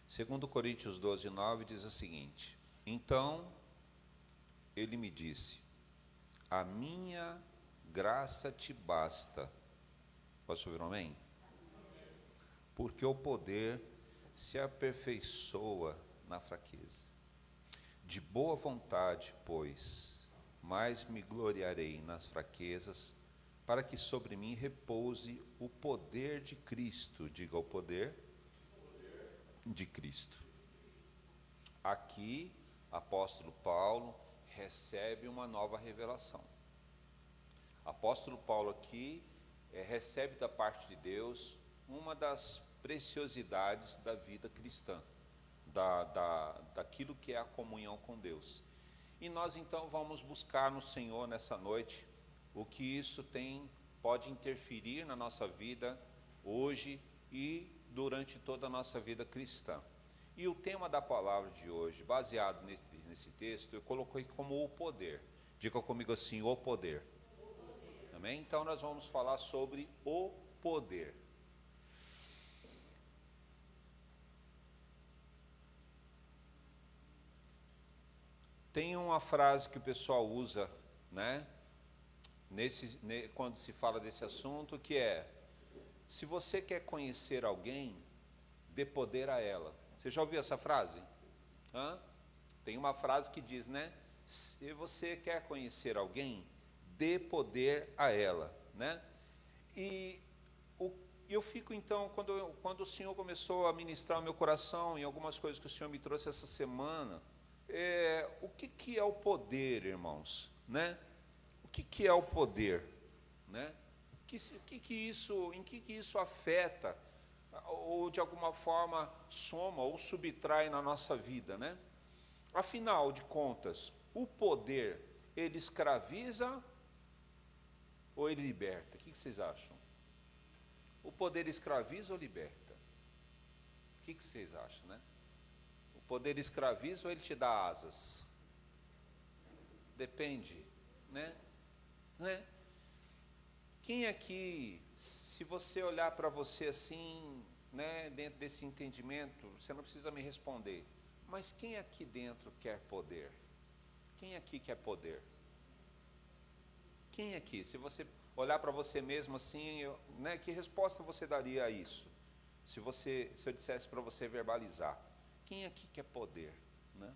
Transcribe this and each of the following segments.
Segundo Coríntios 12, 9 diz o seguinte: então ele me disse, a minha graça te basta. Posso ouvir um amém? Porque o poder se aperfeiçoa na fraqueza. De boa vontade, pois, mais me gloriarei nas fraquezas, para que sobre mim repouse o poder de Cristo. Diga o poder de Cristo. Aqui, apóstolo Paulo recebe uma nova revelação. Apóstolo Paulo aqui recebe da parte de Deus uma das preciosidades da vida cristã, daquilo que é a comunhão com Deus. E nós então vamos buscar no Senhor nessa noite o que isso pode interferir na nossa vida hoje e durante toda a nossa vida cristã. E o tema da palavra de hoje, baseado nesse texto, eu coloquei como o poder. Diga comigo assim, o poder. Amém? Então nós vamos falar sobre o poder. Tem uma frase que o pessoal usa, né, quando se fala desse assunto, que é: se você quer conhecer alguém, dê poder a ela. Você já ouviu essa frase? Tem uma frase que diz, né? Se você quer conhecer alguém, dê poder a ela, né? E eu fico então, quando o Senhor começou a ministrar o meu coração em algumas coisas que o Senhor me trouxe essa semana, o que é o poder, irmãos, né? O que é o poder, né? Em que isso afeta ou de alguma forma soma ou subtrai na nossa vida, né? Afinal de contas, o poder, ele escraviza ou ele liberta? O que vocês acham? O poder escraviza ou liberta? O que vocês acham, né? O poder escraviza ou ele te dá asas? Depende, né? Quem aqui, se você olhar para você assim, né, dentro desse entendimento, você não precisa me responder, mas quem aqui dentro quer poder? Quem aqui quer poder? Quem aqui, se você olhar para você mesmo assim, né, que resposta você daria a isso? Se eu dissesse para você verbalizar, quem aqui quer poder, né?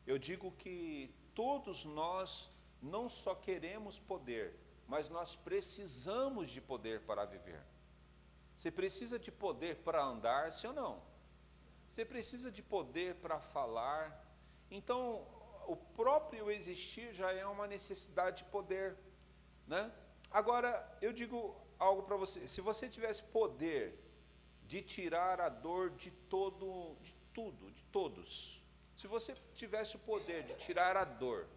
Eu digo que todos nós não só queremos poder, mas nós precisamos de poder para viver. Você precisa de poder para andar, sim ou não? Você precisa de poder para falar. Então, o próprio existir já é uma necessidade de poder, né? Agora, eu digo algo para você. Se você tivesse poder de tirar a dor de todos, se você tivesse o poder de tirar a dor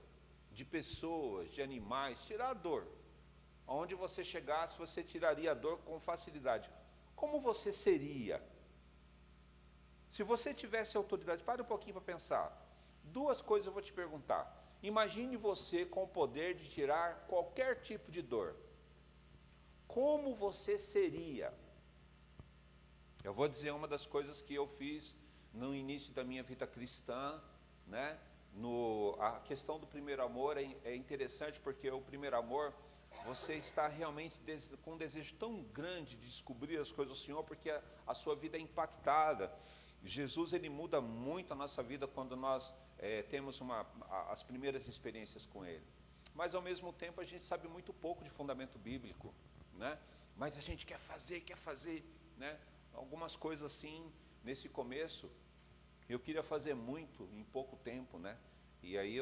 de pessoas, de animais, tirar a dor, aonde você chegasse, você tiraria a dor com facilidade. Como você seria? Se você tivesse autoridade, pare um pouquinho para pensar. Duas coisas eu vou te perguntar. Imagine você com o poder de tirar qualquer tipo de dor. Como você seria? Eu vou dizer uma das coisas que eu fiz no início da minha vida cristã, né? A questão do primeiro amor é interessante, porque o primeiro amor, você está realmente com um desejo tão grande de descobrir as coisas do Senhor, porque a sua vida é impactada. Jesus, ele muda muito a nossa vida quando nós temos as primeiras experiências com Ele. Mas, ao mesmo tempo, a gente sabe muito pouco de fundamento bíblico, né? Mas a gente quer fazer, né? Algumas coisas assim, nesse começo, eu queria fazer muito em pouco tempo, né? E aí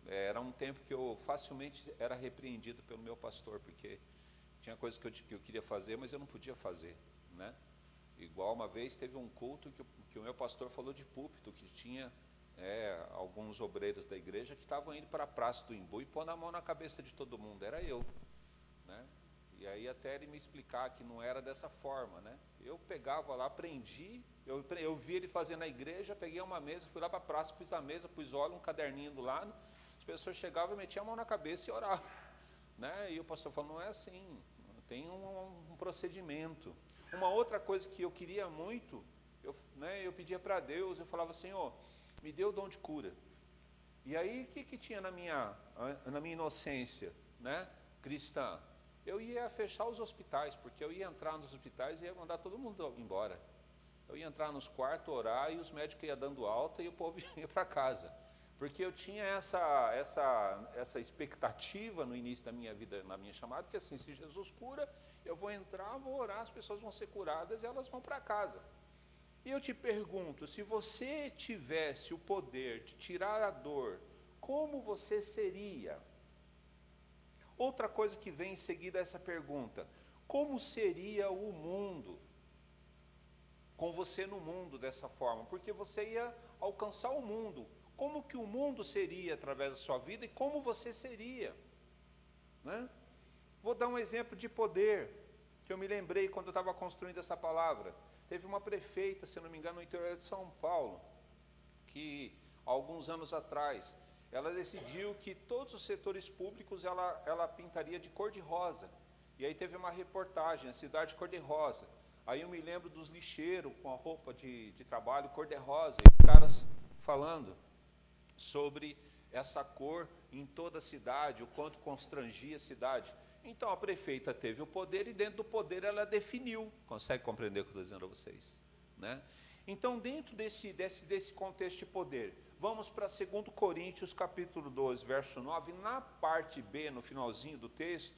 era um tempo que eu facilmente era repreendido pelo meu pastor, porque tinha coisas que eu queria fazer, mas eu não podia fazer, né? Igual uma vez teve um culto que o meu pastor falou de púlpito, que tinha alguns obreiros da igreja que estavam indo para a Praça do Imbu e pondo a mão na cabeça de todo mundo, era eu, né? E aí até ele me explicar que não era dessa forma, né? Eu pegava lá, aprendi, eu vi ele fazer na igreja, peguei uma mesa, fui lá para a praça, pus a mesa, pus óleo, um caderninho do lado, as pessoas chegavam e metiam a mão na cabeça e oravam, né? E o pastor falou, não é assim, tem um procedimento. Uma outra coisa que eu queria muito, eu pedia para Deus, eu falava, Senhor, me dê o dom de cura. E aí, o que tinha na minha inocência, né, cristã? Eu ia fechar os hospitais, porque eu ia entrar nos hospitais e ia mandar todo mundo embora. Eu ia entrar nos quartos, orar, e os médicos iam dando alta e o povo ia para casa. Porque eu tinha essa expectativa no início da minha vida, na minha chamada, que assim, se Jesus cura, eu vou entrar, vou orar, as pessoas vão ser curadas e elas vão para casa. E eu te pergunto, se você tivesse o poder de tirar a dor, como você seria? Outra coisa que vem em seguida a essa pergunta, como seria o mundo? Com você no mundo dessa forma, porque você ia alcançar o mundo. Como que o mundo seria através da sua vida e como você seria, né? Vou dar um exemplo de poder, que eu me lembrei quando eu estava construindo essa palavra. Teve uma prefeita, se não me engano, no interior de São Paulo, que alguns anos atrás, ela decidiu que todos os setores públicos ela pintaria de cor-de-rosa. E aí teve uma reportagem, a cidade cor-de-rosa. Aí eu me lembro dos lixeiros com a roupa de trabalho cor-de-rosa, e os caras falando sobre essa cor em toda a cidade, o quanto constrangia a cidade. Então a prefeita teve o poder e dentro do poder ela definiu. Consegue compreender o que eu estou dizendo a vocês, né? Então dentro desse contexto de poder, vamos para 2 Coríntios capítulo 12, verso 9, na parte B, no finalzinho do texto,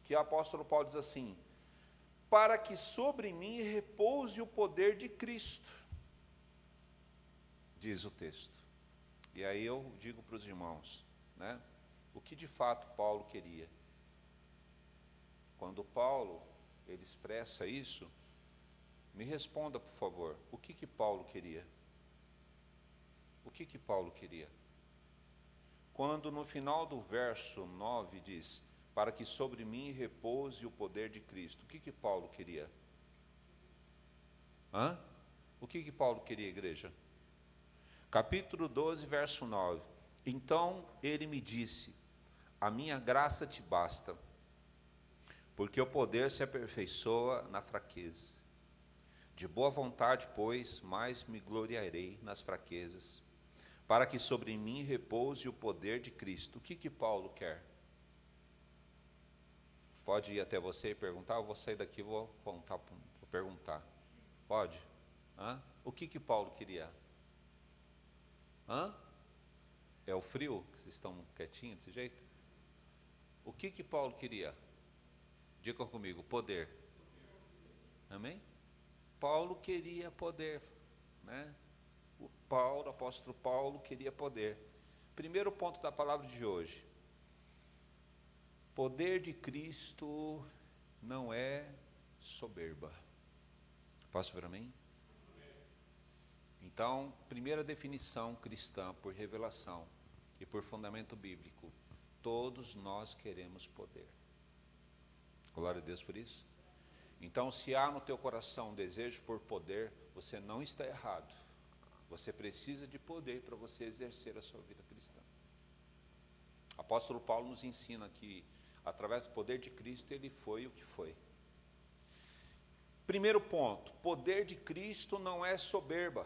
que o apóstolo Paulo diz assim, para que sobre mim repouse o poder de Cristo, diz o texto. E aí eu digo para os irmãos, né, o que de fato Paulo queria. Quando Paulo, ele expressa isso, me responda, por favor, o que Paulo queria? O que Paulo queria? Quando no final do verso 9 diz, para que sobre mim repouse o poder de Cristo, o que Paulo queria? O que Paulo queria, igreja? Capítulo 12, verso 9. Então ele me disse, a minha graça te basta, porque o poder se aperfeiçoa na fraqueza. De boa vontade, pois, mais me gloriarei nas fraquezas, para que sobre mim repouse o poder de Cristo. O que Paulo quer? Pode ir até você e perguntar, eu vou sair daqui e vou perguntar. Pode? O que Paulo queria? É o frio? Vocês estão quietinhos desse jeito? O que Paulo queria? Diga comigo, poder. Amém? Paulo queria poder, né? O apóstolo Paulo queria poder. Primeiro ponto da palavra de hoje. Poder de Cristo não é soberba. Posso ver amém? Então, primeira definição cristã por revelação e por fundamento bíblico. Todos nós queremos poder. Glória a Deus por isso. Então, se há no teu coração um desejo por poder, você não está errado. Você precisa de poder para você exercer a sua vida cristã. O apóstolo Paulo nos ensina que, através do poder de Cristo, ele foi o que foi. Primeiro ponto, poder de Cristo não é soberba.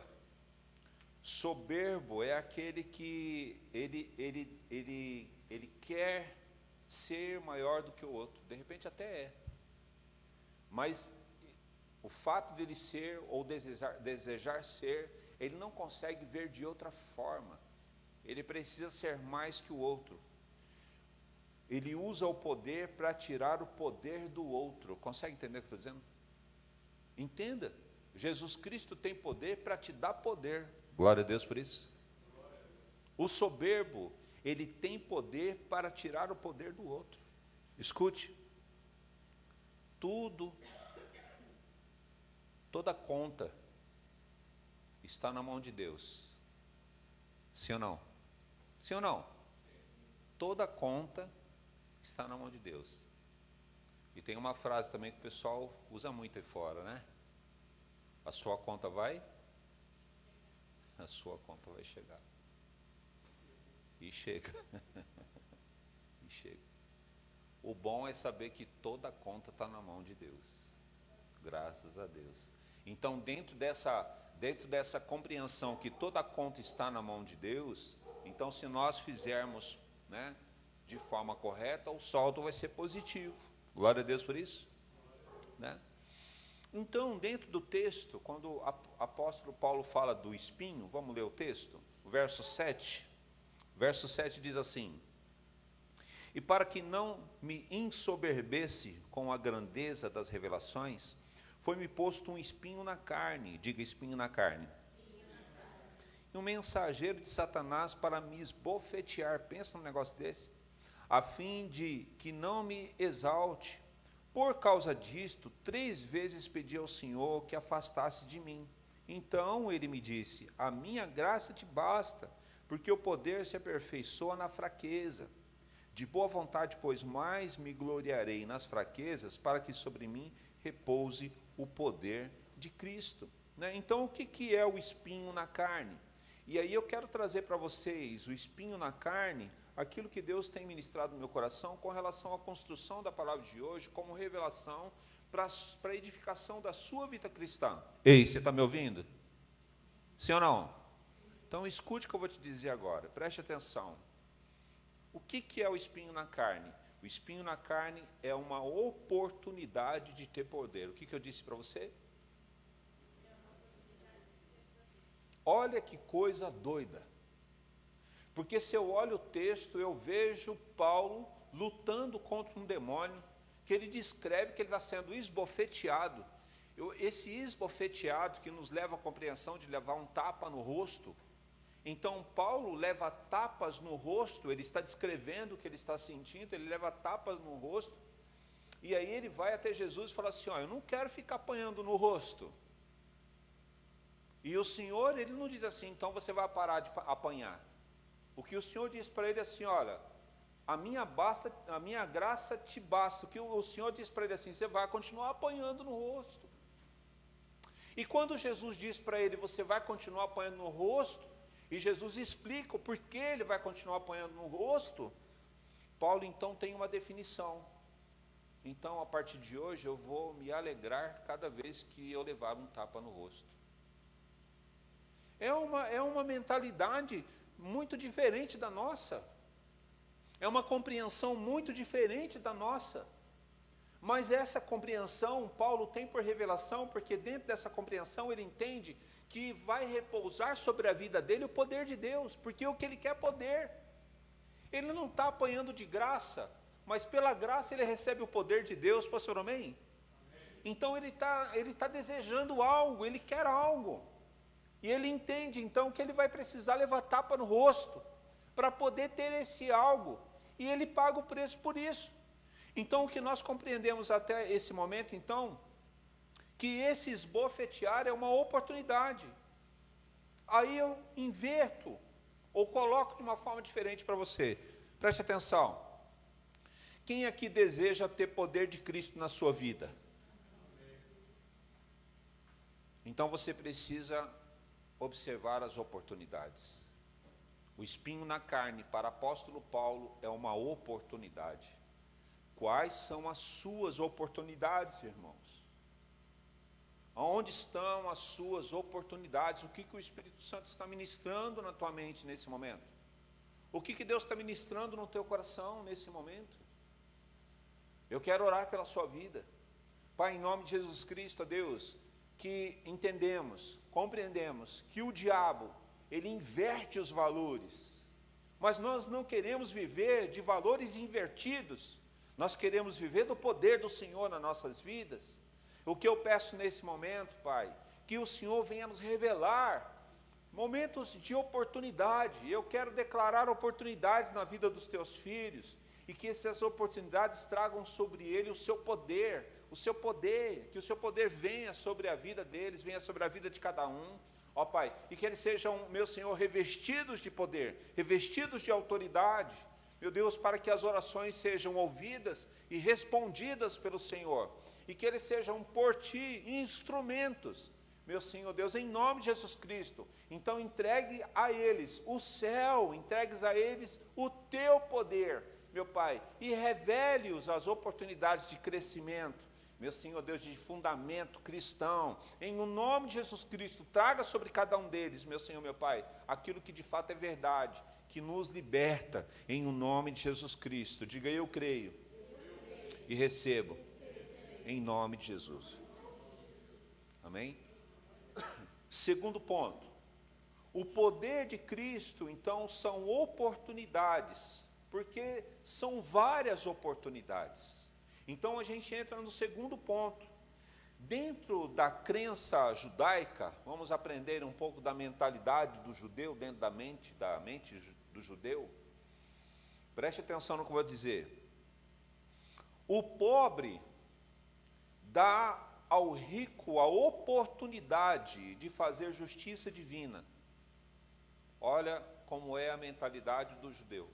Soberbo é aquele que ele quer ser maior do que o outro. De repente até é. Mas o fato dele ser ou desejar ser, ele não consegue ver de outra forma. Ele precisa ser mais que o outro. Ele usa o poder para tirar o poder do outro. Consegue entender o que eu estou dizendo? Entenda. Jesus Cristo tem poder para te dar poder. Glória a Deus por isso. O soberbo, ele tem poder para tirar o poder do outro. Escute. Toda conta está na mão de Deus. Sim ou não? Sim ou não? Toda conta está na mão de Deus. E tem uma frase também que o pessoal usa muito aí fora, né? A sua conta vai? A sua conta vai chegar. E chega. E chega. O bom é saber que toda conta está na mão de Deus. Graças a Deus. Então, dentro dessa compreensão que toda a conta está na mão de Deus, então se nós fizermos, né, de forma correta, o saldo vai ser positivo. Glória a Deus por isso, né? Então, dentro do texto, quando o apóstolo Paulo fala do espinho, vamos ler o texto, o verso 7. Verso 7 diz assim: e para que não me ensoberbesse com a grandeza das revelações, foi-me posto um espinho na carne, diga espinho na carne, e um mensageiro de Satanás para me esbofetear, pensa num negócio desse, a fim de que não me exalte. Por causa disto, 3 vezes pedi ao Senhor que afastasse de mim. Então ele me disse: a minha graça te basta, porque o poder se aperfeiçoa na fraqueza. De boa vontade, pois, mais me gloriarei nas fraquezas, para que sobre mim repouse o poder de Cristo. Né? Então, o que é o espinho na carne? E aí eu quero trazer para vocês o espinho na carne, aquilo que Deus tem ministrado no meu coração com relação à construção da palavra de hoje, como revelação para a edificação da sua vida cristã. Ei, você está me ouvindo? Sim ou não? Então escute o que eu vou te dizer agora, preste atenção. O que é o espinho na carne? O espinho na carne é uma oportunidade de ter poder. O que eu disse para você? Olha que coisa doida. Porque se eu olho o texto, eu vejo Paulo lutando contra um demônio, que ele descreve que ele está sendo esbofeteado. Esse esbofeteado que nos leva à compreensão de levar um tapa no rosto. Então Paulo leva tapas no rosto, ele está descrevendo o que ele está sentindo, ele leva tapas no rosto, e aí ele vai até Jesus e fala assim: ó, eu não quero ficar apanhando no rosto. E o Senhor, ele não diz assim, então você vai parar de apanhar. O que o Senhor diz para ele assim: olha, a minha graça te basta. O que o Senhor diz para ele assim: você vai continuar apanhando no rosto. E quando Jesus diz para ele: você vai continuar apanhando no rosto, e Jesus explica o porquê ele vai continuar apanhando no rosto, Paulo então tem uma definição. Então, a partir de hoje, eu vou me alegrar cada vez que eu levar um tapa no rosto. É uma mentalidade muito diferente da nossa. É uma compreensão muito diferente da nossa. Mas essa compreensão, Paulo tem por revelação, porque dentro dessa compreensão ele entende que vai repousar sobre a vida dele o poder de Deus, porque o que ele quer é poder. Ele não está apanhando de graça, mas pela graça ele recebe o poder de Deus, pastor, amém? Então ele tá desejando algo, ele quer algo, e ele entende então que ele vai precisar levar tapa no rosto, para poder ter esse algo, e ele paga o preço por isso. Então o que nós compreendemos até esse momento, então, que esse esbofetear é uma oportunidade. Aí eu inverto, ou coloco de uma forma diferente para você. Preste atenção. Quem aqui deseja ter poder de Cristo na sua vida? Então você precisa observar as oportunidades. O espinho na carne para o apóstolo Paulo é uma oportunidade. Quais são as suas oportunidades, irmãos? Onde estão as suas oportunidades? O que o Espírito Santo está ministrando na tua mente nesse momento? O que Deus está ministrando no teu coração nesse momento? Eu quero orar pela sua vida. Pai, em nome de Jesus Cristo, ó Deus, que entendemos, compreendemos que o diabo, ele inverte os valores. Mas nós não queremos viver de valores invertidos. Nós queremos viver do poder do Senhor nas nossas vidas. O que eu peço nesse momento, Pai, que o Senhor venha nos revelar momentos de oportunidade. Eu quero declarar oportunidades na vida dos teus filhos, e que essas oportunidades tragam sobre ele o seu poder, que o seu poder venha sobre a vida deles, venha sobre a vida de cada um, ó Pai, e que eles sejam, meu Senhor, revestidos de poder, revestidos de autoridade, meu Deus, para que as orações sejam ouvidas e respondidas pelo Senhor, e que eles sejam por Ti instrumentos, meu Senhor Deus, em nome de Jesus Cristo. Então entregue a eles o céu, entregues a eles o Teu poder, meu Pai, e revele-os as oportunidades de crescimento, meu Senhor Deus, de fundamento cristão, em o nome de Jesus Cristo, traga sobre cada um deles, meu Senhor, meu Pai, aquilo que de fato é verdade, que nos liberta, em o nome de Jesus Cristo. Diga: eu creio e recebo, em nome de Jesus. Amém? Segundo ponto, o poder de Cristo, então, são oportunidades, porque são várias oportunidades. Então a gente entra no segundo ponto. Dentro da crença judaica, vamos aprender um pouco da mentalidade do judeu, dentro da mente do judeu. Preste atenção no que eu vou dizer. O pobre dá ao rico a oportunidade de fazer justiça divina. Olha como é a mentalidade do judeu.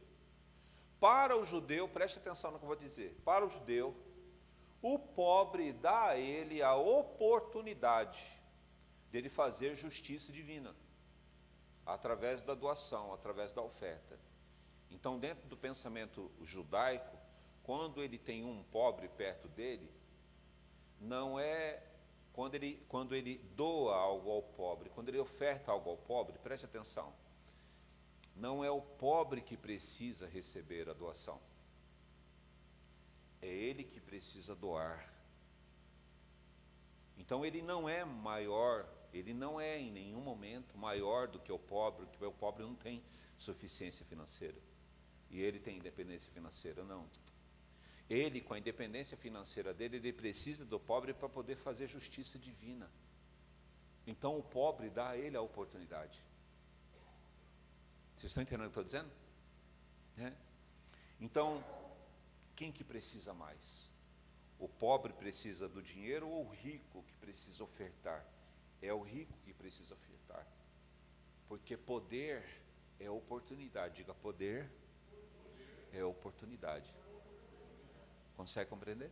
Para o judeu, preste atenção no que eu vou dizer. Para o judeu, o pobre dá a ele a oportunidade dele fazer justiça divina, através da doação, através da oferta. Então, dentro do pensamento judaico, quando ele tem um pobre perto dele, não é quando ele doa algo ao pobre, quando ele oferta algo ao pobre, preste atenção, não é o pobre que precisa receber a doação, é ele que precisa doar. Então ele não é maior, ele não é em nenhum momento maior do que o pobre, porque o pobre não tem suficiência financeira, e ele tem independência financeira, não. Ele, com a independência financeira dele, ele precisa do pobre para poder fazer justiça divina. Então o pobre dá a ele a oportunidade. Vocês estão entendendo o que eu estou dizendo? Então, quem que precisa mais? O pobre precisa do dinheiro ou o rico que precisa ofertar? É o rico que precisa ofertar. Porque poder é oportunidade. Diga: poder é oportunidade. Consegue compreender?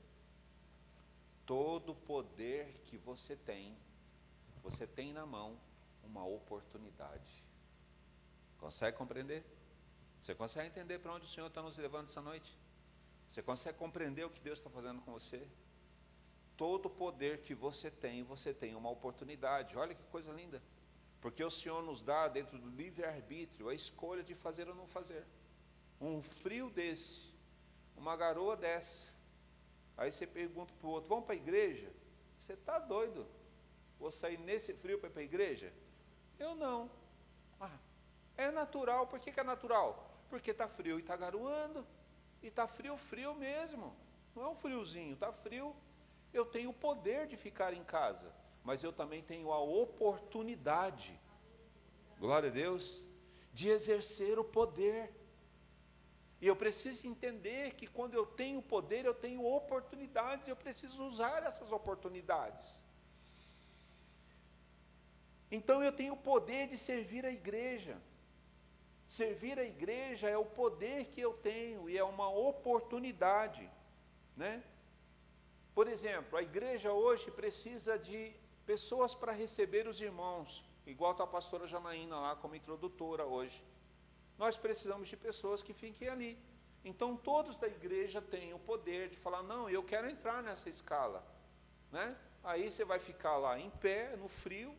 Todo poder que você tem na mão uma oportunidade. Consegue compreender? Você consegue entender para onde o Senhor está nos levando essa noite? Você consegue compreender o que Deus está fazendo com você? Todo poder que você tem uma oportunidade. Olha que coisa linda. Porque o Senhor nos dá, dentro do livre-arbítrio, a escolha de fazer ou não fazer. Um frio desse, uma garoa dessa, aí você pergunta para o outro: vamos para a igreja? Você está doido? Vou sair nesse frio para ir para a igreja? Eu não. É natural. Por que é natural? Porque está frio e está garoando, e está frio mesmo, não é um friozinho, está frio. Eu tenho o poder de ficar em casa, mas eu também tenho a oportunidade, glória a Deus, de exercer o poder. E eu preciso entender que quando eu tenho poder, eu tenho oportunidades, eu preciso usar essas oportunidades. Então eu tenho o poder de servir a igreja. Servir a igreja é o poder que eu tenho e é uma oportunidade, né? Por exemplo, a igreja hoje precisa de pessoas para receber os irmãos, igual está a pastora Janaína lá como introdutora hoje. Nós precisamos de pessoas que fiquem ali. Então todos da igreja têm o poder de falar: não, eu quero entrar nessa escala, né? Aí você vai ficar lá em pé, no frio,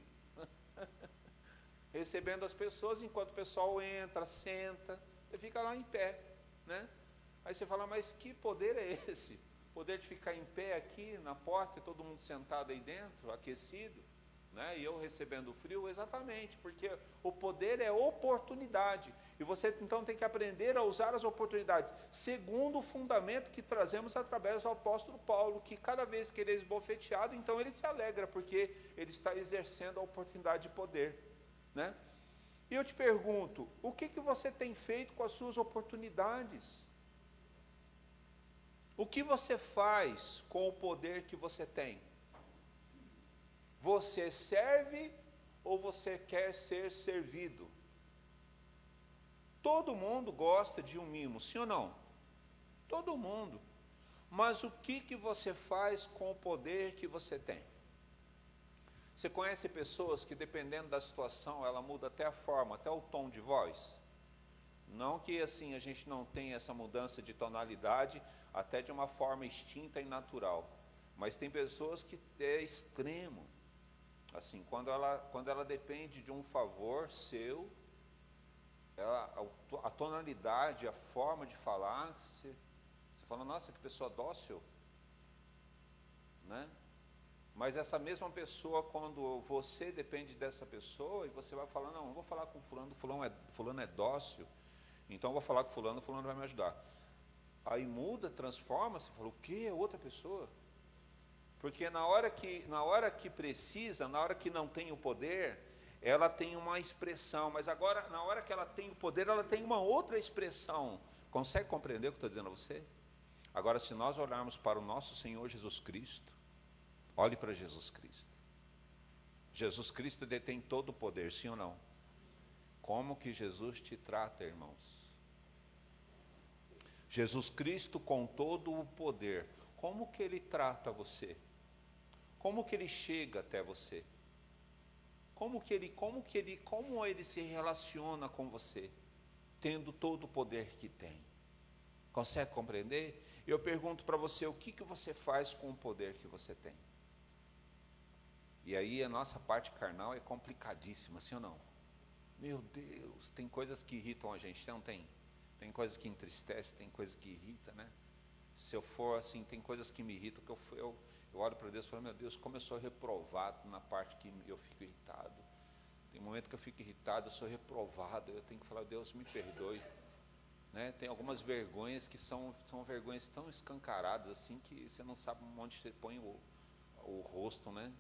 recebendo as pessoas, enquanto o pessoal entra, senta, você fica lá em pé, né? Aí você fala: mas que poder é esse? Poder de ficar em pé aqui na porta e todo mundo sentado aí dentro, aquecido, né? E eu recebendo o frio? Exatamente, porque o poder é oportunidade, e você então tem que aprender a usar as oportunidades, segundo o fundamento que trazemos através do apóstolo Paulo, que cada vez que ele é esbofeteado, então ele se alegra, porque ele está exercendo a oportunidade de poder, né? E eu te pergunto: o que você tem feito com as suas oportunidades? O que você faz com o poder que você tem? Você serve ou você quer ser servido? Todo mundo gosta de um mimo, sim ou não? Todo mundo. Mas o que você faz com o poder que você tem? Você conhece pessoas que, dependendo da situação, ela muda até a forma, até o tom de voz? Não que assim a gente não tenha essa mudança de tonalidade, até de uma forma extinta e natural. Mas tem pessoas que é extremo. Assim, quando ela depende de um favor seu, a tonalidade, a forma de falar, você fala, nossa, que pessoa dócil, né? Mas essa mesma pessoa, quando você depende dessa pessoa, e você vai falar, não vou falar com fulano, fulano é dócil, então eu vou falar com fulano vai me ajudar. Aí muda, transforma, você fala, o quê? É outra pessoa? Porque na hora que precisa, na hora que não tem o poder, ela tem uma expressão, mas agora, na hora que ela tem o poder, ela tem uma outra expressão. Consegue compreender o que eu estou dizendo a você? Agora, se nós olharmos para o nosso Senhor Jesus Cristo, olhe para Jesus Cristo. Jesus Cristo detém todo o poder, sim ou não? Como que Jesus te trata, irmãos? Jesus Cristo com todo o poder, como que Ele trata você? Como que Ele chega até você? Como ele se relaciona com você, tendo todo o poder que tem? Consegue compreender? Eu pergunto para você, o que você faz com o poder que você tem? E aí a nossa parte carnal é complicadíssima, sim ou não? Meu Deus, tem coisas que irritam a gente, não tem? Tem coisas que entristecem, tem coisas que irritam, né? Se eu for assim, tem coisas que me irritam, que eu olho para Deus e falo, meu Deus, como eu sou reprovado na parte que eu fico irritado. Tem momento que eu fico irritado, eu sou reprovado, eu tenho que falar, Deus, me perdoe. Né? Tem algumas vergonhas que são vergonhas tão escancaradas assim, que você não sabe onde você põe o rosto, né?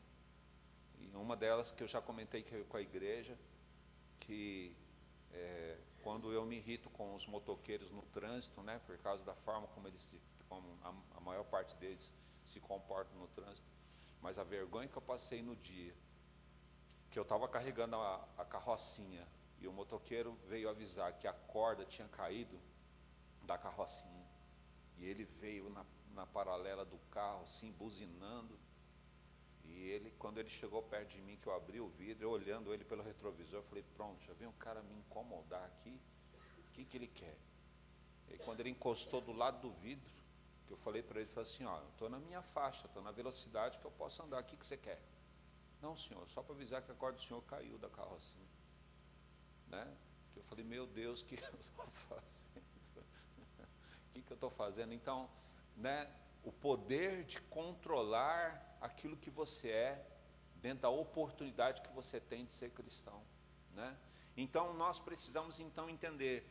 E uma delas que eu já comentei com a igreja, que quando eu me irrito com os motoqueiros no trânsito, né, por causa da forma como a maior parte deles se comportam no trânsito, mas a vergonha que eu passei no dia, que eu estava carregando a carrocinha, e o motoqueiro veio avisar que a corda tinha caído da carrocinha, e ele veio na paralela do carro, assim, buzinando, e quando ele chegou perto de mim, que eu abri o vidro, eu olhando ele pelo retrovisor, eu falei, pronto, já vem um cara me incomodar aqui, o que ele quer? E quando ele encostou do lado do vidro, que eu falei para ele, falei assim, ó, eu estou na minha faixa, estou na velocidade que eu posso andar, o que você quer? Não, senhor, só para avisar que a corda do senhor caiu da carrocinha. Né? Eu falei, meu Deus, o que eu estou fazendo? O que eu estou fazendo? Então, né, o poder de controlar aquilo que você é, dentro da oportunidade que você tem de ser cristão. Né? Então, nós precisamos então entender,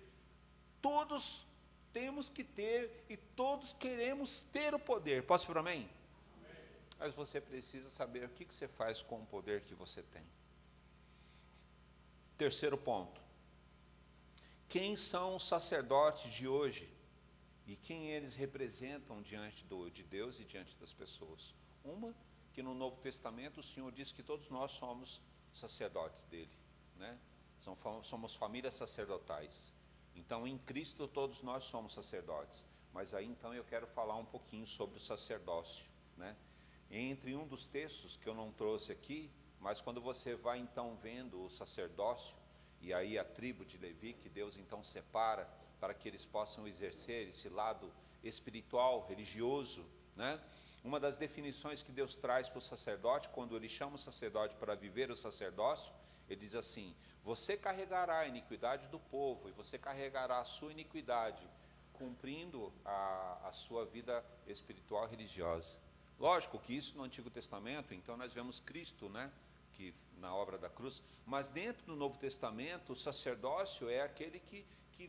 todos temos que ter e todos queremos ter o poder. Posso ir para mim? Mas você precisa saber o que você faz com o poder que você tem. Terceiro ponto. Quem são os sacerdotes de hoje? E quem eles representam diante de Deus e diante das pessoas? Uma, que no Novo Testamento o Senhor diz que todos nós somos sacerdotes dele. Né? Somos famílias sacerdotais. Então, em Cristo todos nós somos sacerdotes. Mas aí então eu quero falar um pouquinho sobre o sacerdócio. Né? Entre um dos textos que eu não trouxe aqui, mas quando você vai então vendo o sacerdócio, e aí a tribo de Levi, que Deus então separa para que eles possam exercer esse lado espiritual, religioso, né? Uma das definições que Deus traz para o sacerdote, quando Ele chama o sacerdote para viver o sacerdócio, Ele diz assim, você carregará a iniquidade do povo, e você carregará a sua iniquidade, cumprindo a sua vida espiritual religiosa. Lógico que isso no Antigo Testamento, então nós vemos Cristo, né, que na obra da cruz, mas dentro do Novo Testamento, o sacerdócio é aquele que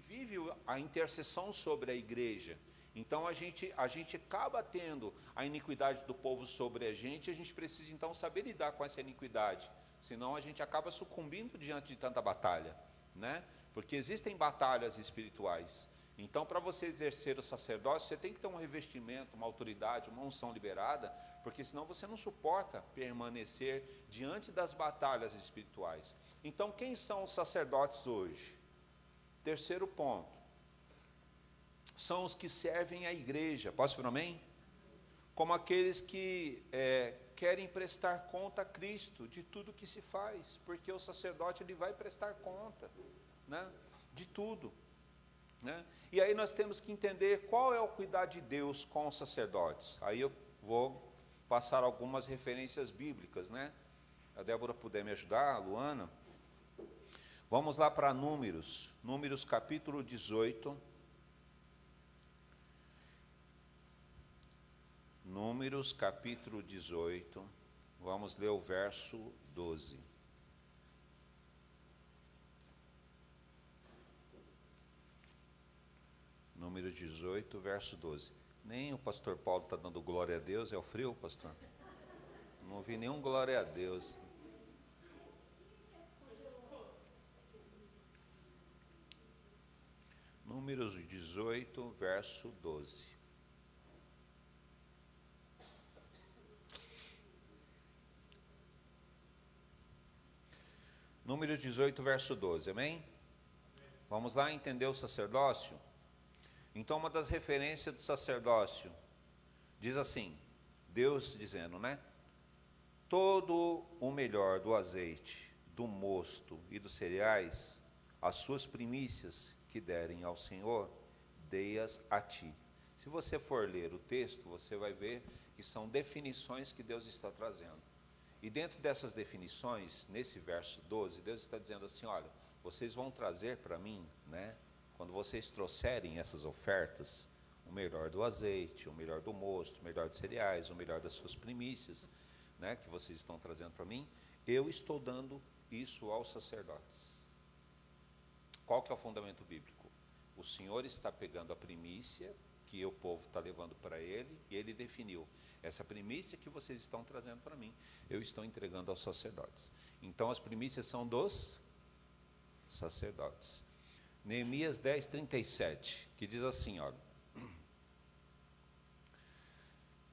vive a intercessão sobre a igreja. Então a gente acaba tendo a iniquidade do povo sobre a gente precisa então saber lidar com essa iniquidade, senão a gente acaba sucumbindo diante de tanta batalha, né? Porque existem batalhas espirituais. Então, para você exercer o sacerdócio, você tem que ter um revestimento, uma autoridade, uma unção liberada, porque senão você não suporta permanecer diante das batalhas espirituais. Então, quem são os sacerdotes hoje? Terceiro ponto, são os que servem à igreja, posso falar amém? Como aqueles que querem prestar conta a Cristo de tudo que se faz, porque o sacerdote ele vai prestar conta, né, de tudo. Né? E aí nós temos que entender qual é o cuidado de Deus com os sacerdotes. Aí eu vou passar algumas referências bíblicas, né? A Débora puder me ajudar, a Luana. Vamos lá para Números, Números capítulo 18. Números capítulo 18, vamos ler o verso 12. Números 18, verso 12. Nem o pastor Paulo está dando glória a Deus, é o frio, pastor? Não ouvi nenhum glória a Deus. Números 18, verso 12. Números 18, verso 12, amém? Vamos lá entender o sacerdócio? Então, uma das referências do sacerdócio diz assim, Deus dizendo, né? Todo o melhor do azeite, do mosto e dos cereais, as suas primícias que derem ao Senhor, dei-as a ti. Se você for ler o texto, você vai ver que são definições que Deus está trazendo. E dentro dessas definições, nesse verso 12, Deus está dizendo assim, olha, vocês vão trazer para mim, né? Quando vocês trouxerem essas ofertas, o melhor do azeite, o melhor do mosto, o melhor dos cereais, o melhor das suas primícias, né, que vocês estão trazendo para mim, eu estou dando isso aos sacerdotes. Qual que é o fundamento bíblico? O Senhor está pegando a primícia que o povo está levando para ele, e ele definiu, essa primícia que vocês estão trazendo para mim, eu estou entregando aos sacerdotes. Então as primícias são dos sacerdotes. Neemias 10, 37, que diz assim, olha,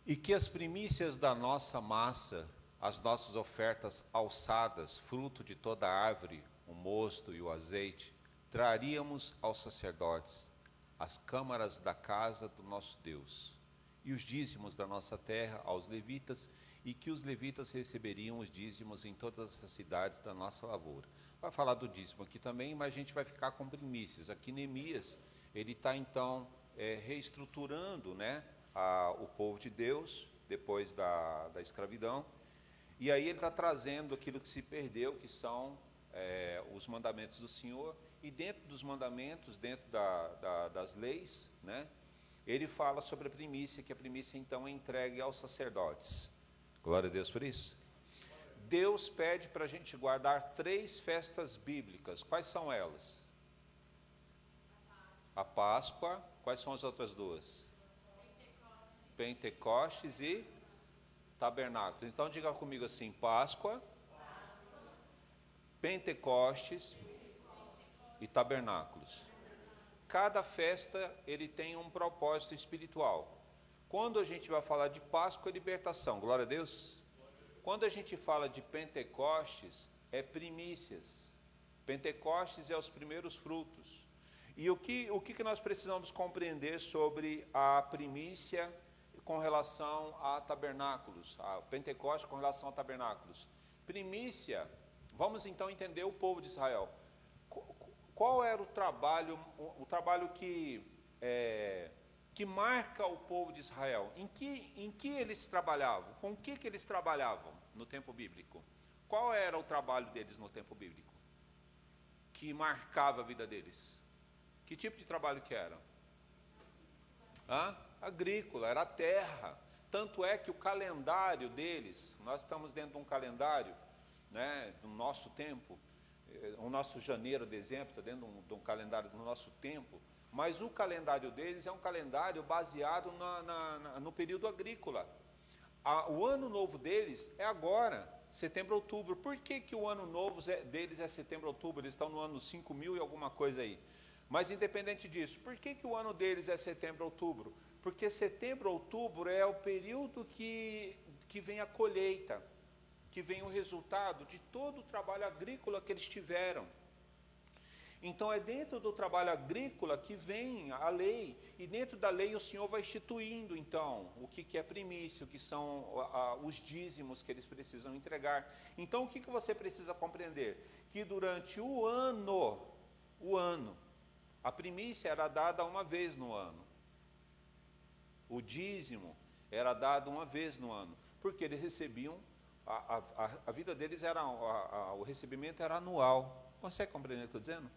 e que as primícias da nossa massa, as nossas ofertas alçadas, fruto de toda a árvore, o mosto e o azeite, traríamos aos sacerdotes, as câmaras da casa do nosso Deus, e os dízimos da nossa terra aos levitas, e que os levitas receberiam os dízimos em todas as cidades da nossa lavoura. Vai falar do dízimo aqui também, mas a gente vai ficar com primícias. Aqui Neemias, ele está então reestruturando, né, o povo de Deus, depois da escravidão, e aí ele está trazendo aquilo que se perdeu, que são os mandamentos do Senhor, e dentro dos mandamentos, dentro das leis, né, ele fala sobre a primícia, que a primícia então é entregue aos sacerdotes. Glória a Deus por isso. Deus pede para a gente guardar 3 festas bíblicas. Quais são elas? A Páscoa. Quais são as outras 2? Pentecostes e Tabernáculos. Então diga comigo assim, Páscoa, Pentecostes e Tabernáculos. Cada festa ele tem um propósito espiritual. Quando a gente vai falar de Páscoa, é libertação, glória a Deus. Quando a gente fala de Pentecostes, é primícias. Pentecostes é os primeiros frutos. E o que nós precisamos compreender sobre a primícia com relação a tabernáculos, a Pentecostes com relação a tabernáculos? Primícia, vamos então entender o povo de Israel. Qual era o trabalho que marca o povo de Israel? Em que eles trabalhavam? Com o que eles trabalhavam no tempo bíblico? Qual era o trabalho deles no tempo bíblico? Que marcava a vida deles? Que tipo de trabalho que era? Agrícola, era a terra. Tanto é que o calendário deles, nós estamos dentro de um calendário, né, do nosso tempo, o nosso janeiro, dezembro, está dentro de um calendário do nosso tempo, mas o calendário deles é um calendário baseado no período agrícola. O ano novo deles é agora, setembro, outubro. Por que o ano novo deles é setembro, outubro? Eles estão no ano 5000 e alguma coisa aí. Mas independente disso, por que o ano deles é setembro, outubro? Porque setembro, outubro é o período que vem a colheita, que vem o resultado de todo o trabalho agrícola que eles tiveram. Então é dentro do trabalho agrícola que vem a lei, e dentro da lei o Senhor vai instituindo então o que é primícia, o que são os dízimos que eles precisam entregar. Então o que você precisa compreender? Que durante o ano, a primícia era dada uma vez no ano. O dízimo era dado uma vez no ano. Porque eles recebiam, a vida deles era, o recebimento era anual. Consegue compreender o que eu estou dizendo?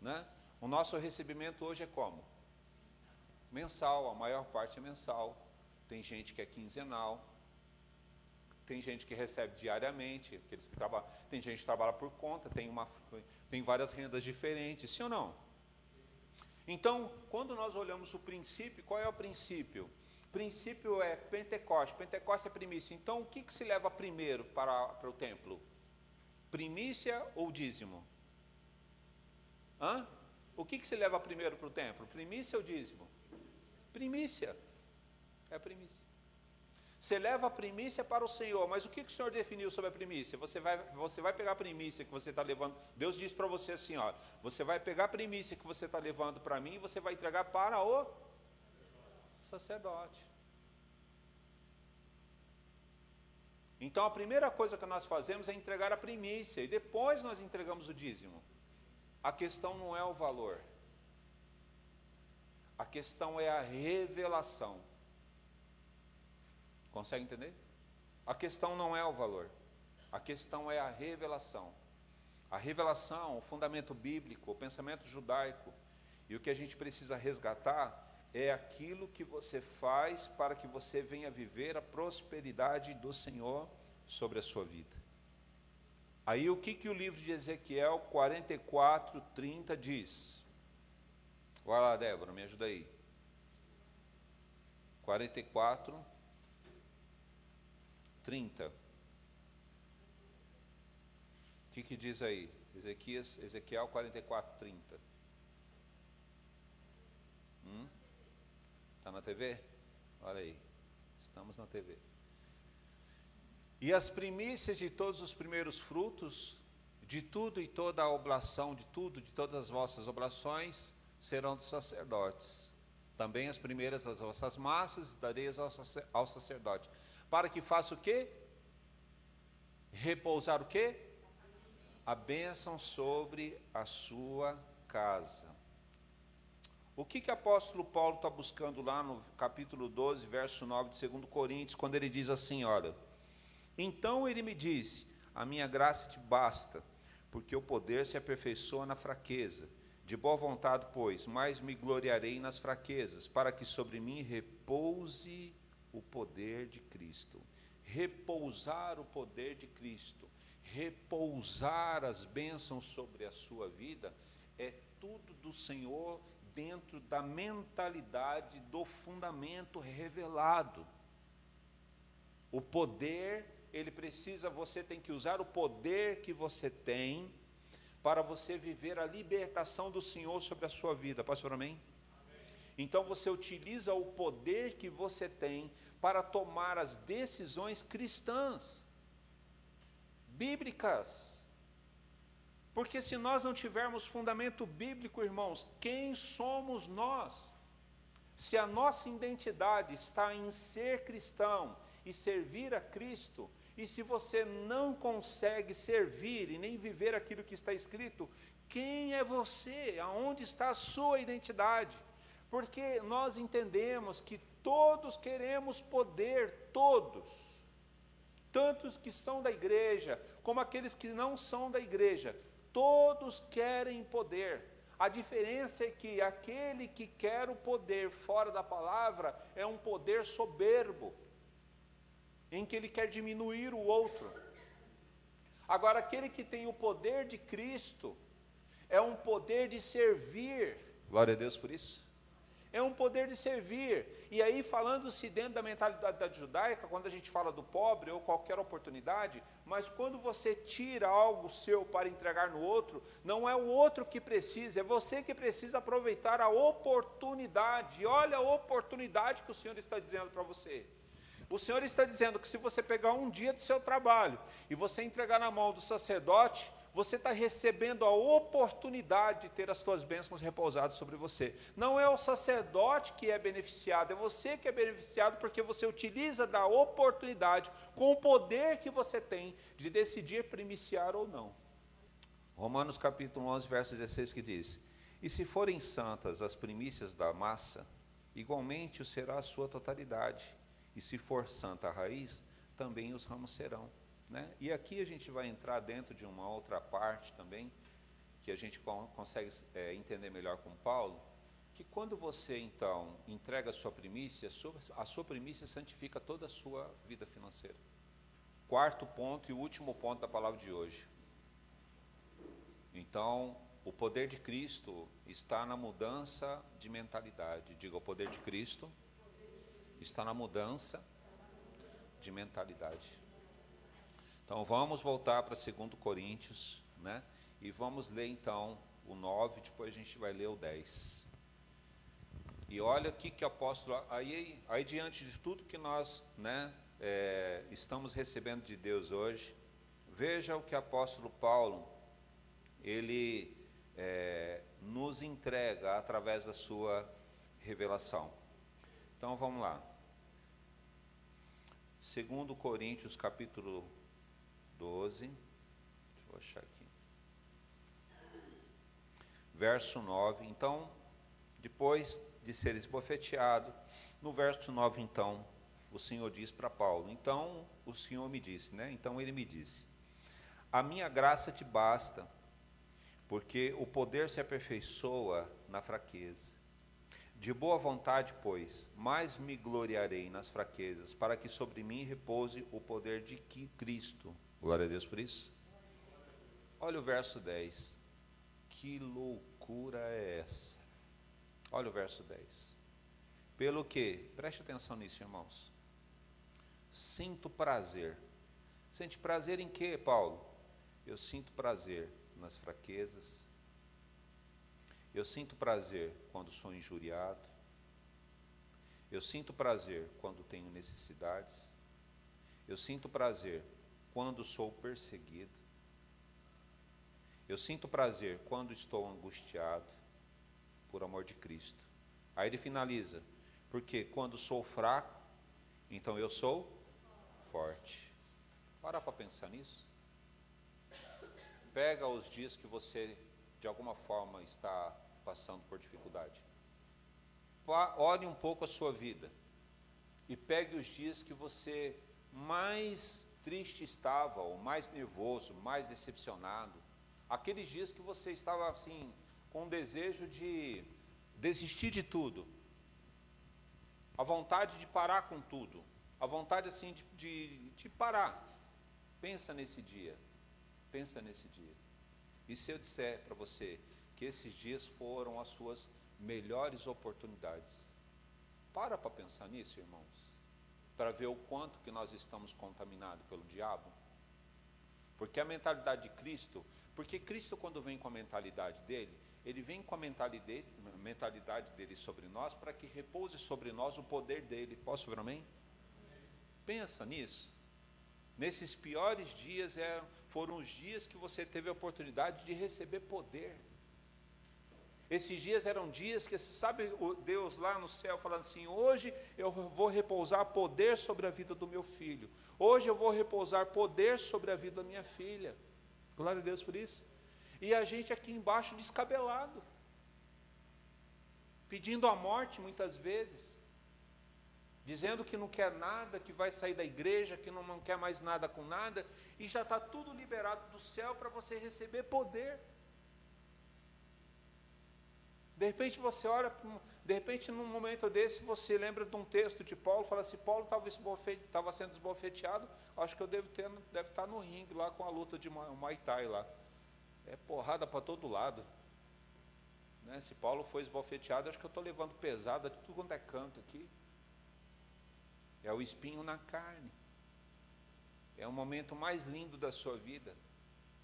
Né? O nosso recebimento hoje é como? Mensal, a maior parte é mensal. Tem gente que é quinzenal, tem gente que recebe diariamente, aqueles que trabalham, tem gente que trabalha por conta, tem várias rendas diferentes, sim ou não? Então, quando nós olhamos o princípio, qual é o princípio? O princípio é Pentecoste. Pentecoste é primícia. Então, o que se leva primeiro para o templo? Primícia ou dízimo? Hã? O que se leva primeiro para o templo? Primícia ou dízimo? Primícia. É a primícia. Você leva a primícia para o Senhor, mas o que o Senhor definiu sobre a primícia? Você vai pegar a primícia que você está levando, Deus disse para você assim, ó, você vai pegar a primícia que você está levando para mim e você vai entregar para o sacerdote. Então a primeira coisa que nós fazemos é entregar a primícia, e depois nós entregamos o dízimo. A questão não é o valor, a questão é a revelação. Consegue entender? A questão não é o valor, a questão é a revelação. A revelação, o fundamento bíblico, o pensamento judaico, e o que a gente precisa resgatar é aquilo que você faz para que você venha viver a prosperidade do Senhor sobre a sua vida. Aí o que o livro de Ezequiel 44:30 diz? Vai lá, Débora, me ajuda aí. 44:30. O que diz aí? Ezequiel 44:30. Está na TV? Olha aí, estamos na TV. E as primícias de todos os primeiros frutos, de tudo e toda a oblação, de todas as vossas oblações, serão dos sacerdotes. Também as primeiras das vossas massas dareis ao sacerdote. Para que faça o quê? Repousar o quê? A bênção sobre a sua casa. O que o apóstolo Paulo está buscando lá no capítulo 12, verso 9 de 2 Coríntios, quando ele diz assim, olha, então ele me disse, a minha graça te basta, porque o poder se aperfeiçoa na fraqueza. De boa vontade, pois, mais me gloriarei nas fraquezas, para que sobre mim repouse o poder de Cristo. Repousar o poder de Cristo, repousar as bênçãos sobre a sua vida, é tudo do Senhor dentro da mentalidade do fundamento revelado. O poder, você tem que usar o poder que você tem para você viver a libertação do Senhor sobre a sua vida. Pastor, amém? Então você utiliza o poder que você tem para tomar as decisões cristãs, bíblicas. Porque se nós não tivermos fundamento bíblico, irmãos, quem somos nós? Se a nossa identidade está em ser cristão e servir a Cristo, e se você não consegue servir e nem viver aquilo que está escrito, quem é você? Aonde está a sua identidade? Porque nós entendemos que todos queremos poder, todos. Tanto os que são da igreja, como aqueles que não são da igreja, todos querem poder. A diferença é que aquele que quer o poder fora da palavra é um poder soberbo, em que ele quer diminuir o outro. Agora, aquele que tem o poder de Cristo é um poder de servir. Glória a Deus por isso. É um poder de servir. E aí, falando-se dentro da mentalidade judaica, quando a gente fala do pobre ou qualquer oportunidade, mas quando você tira algo seu para entregar no outro, não é o outro que precisa, é você que precisa aproveitar a oportunidade. E olha a oportunidade que o Senhor está dizendo para você. O Senhor está dizendo que se você pegar um dia do seu trabalho e você entregar na mão do sacerdote, você está recebendo a oportunidade de ter as suas bênçãos repousadas sobre você. Não é o sacerdote que é beneficiado, é você que é beneficiado, porque você utiliza da oportunidade, com o poder que você tem, de decidir primiciar ou não. Romanos capítulo 11, verso 16, que diz, e se forem santas as primícias da massa, igualmente o será a sua totalidade. E se for santa a raiz, também os ramos serão, né? E aqui a gente vai entrar dentro de uma outra parte também, que a gente consegue entender melhor com Paulo, que quando você então entrega a sua primícia santifica toda a sua vida financeira. Quarto ponto e último ponto da palavra de hoje. Então, o poder de Cristo está na mudança de mentalidade. Diga, o poder de Cristo está na mudança de mentalidade. Então, vamos voltar para 2 Coríntios, né? E vamos ler então o 9, depois a gente vai ler o 10. E olha aqui que o apóstolo, aí diante de tudo que nós, né, estamos recebendo de Deus hoje, veja o que o apóstolo Paulo, ele nos entrega através da sua revelação. Então vamos lá. 2 Coríntios capítulo 12, deixa eu achar aqui. Verso 9, então, depois de ser esbofeteado, no verso 9, então, o Senhor diz para Paulo, então o Senhor me disse, né? Então ele me disse, a minha graça te basta, porque o poder se aperfeiçoa na fraqueza. De boa vontade, pois, mais me gloriarei nas fraquezas, para que sobre mim repouse o poder de Cristo. Glória a Deus por isso. Olha o verso 10. Que loucura é essa? Olha o verso 10. Pelo que, preste atenção nisso, irmãos. Sinto prazer. Sente prazer em quê, Paulo? Eu sinto prazer nas fraquezas. Eu sinto prazer quando sou injuriado. Eu sinto prazer quando tenho necessidades. Eu sinto prazer quando sou perseguido. Eu sinto prazer quando estou angustiado por amor de Cristo. Aí ele finaliza, porque quando sou fraco, então eu sou forte. Para pensar nisso. Pega os dias que você, de alguma forma, está passando por dificuldade. Olhe um pouco a sua vida e pegue os dias que você mais triste estava, ou mais nervoso, mais decepcionado. Aqueles dias que você estava assim, com o desejo de desistir de tudo, a vontade de parar com tudo, a vontade assim de parar. Pensa nesse dia, pensa nesse dia. E se eu disser para você que esses dias foram as suas melhores oportunidades? Para pensar nisso, irmãos, para ver o quanto que nós estamos contaminados pelo diabo. Porque a mentalidade de Cristo, porque Cristo quando vem com a mentalidade dele, ele vem com a mentalidade dele sobre nós, para que repouse sobre nós o poder dele. Posso ver amém? Pensa nisso. Nesses piores dias foram os dias que você teve a oportunidade de receber poder. Esses dias eram dias que, sabe, Deus lá no céu falando assim, hoje eu vou repousar poder sobre a vida do meu filho. Hoje eu vou repousar poder sobre a vida da minha filha. Glória a Deus por isso. E a gente aqui embaixo descabelado, pedindo a morte muitas vezes, dizendo que não quer nada, que vai sair da igreja, que não quer mais nada com nada, e já está tudo liberado do céu para você receber poder. De repente você olha, de repente num momento desse você lembra de um texto de Paulo, fala assim, Paulo estava sendo esbofeteado, acho que eu deve estar no ringue lá com a luta de Muay Thai lá. É porrada para todo lado. Né? Se Paulo foi esbofeteado, acho que eu estou levando pesada de tudo quanto é canto aqui. É o espinho na carne. É o momento mais lindo da sua vida,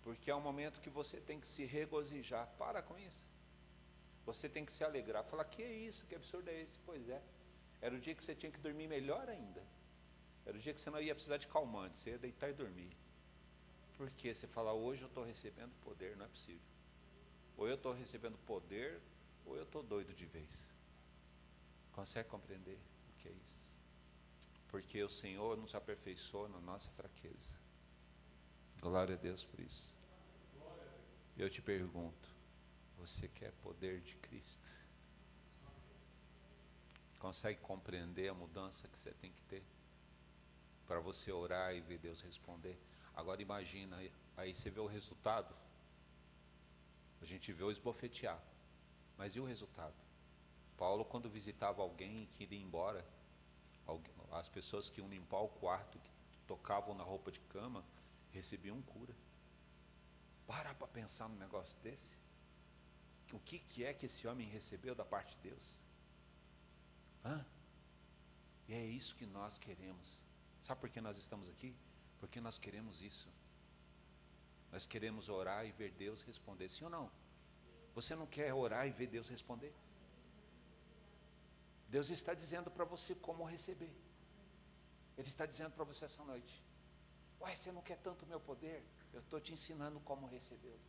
porque é um momento que você tem que se regozijar. Para com isso. Você tem que se alegrar. Falar, que é isso? Que absurdo é esse? Pois é. Era o dia que você tinha que dormir melhor ainda. Era o dia que você não ia precisar de calmante, você ia deitar e dormir. Porque você fala, hoje eu estou recebendo poder, não é possível. Ou eu estou recebendo poder, ou eu estou doido de vez. Consegue compreender o que é isso? Porque o Senhor nos aperfeiçoa na nossa fraqueza. Glória a Deus por isso. Eu te pergunto, você quer poder de Cristo? Consegue compreender a mudança que você tem que ter para você orar e ver Deus responder. Agora imagina, aí você vê o resultado. A gente vê o esbofetear, mas e o resultado? Paulo, quando visitava alguém que iria embora, as pessoas que iam limpar o quarto, que tocavam na roupa de cama, recebiam cura. Para pensar num negócio desse. O que é que esse homem recebeu da parte de Deus? E é isso que nós queremos. Sabe por que nós estamos aqui? Porque nós queremos isso. Nós queremos orar e ver Deus responder, sim ou não? Você não quer orar e ver Deus responder? Deus está dizendo para você como receber. Ele está dizendo para você essa noite: uai, você não quer tanto o meu poder? Eu estou te ensinando como recebê-lo.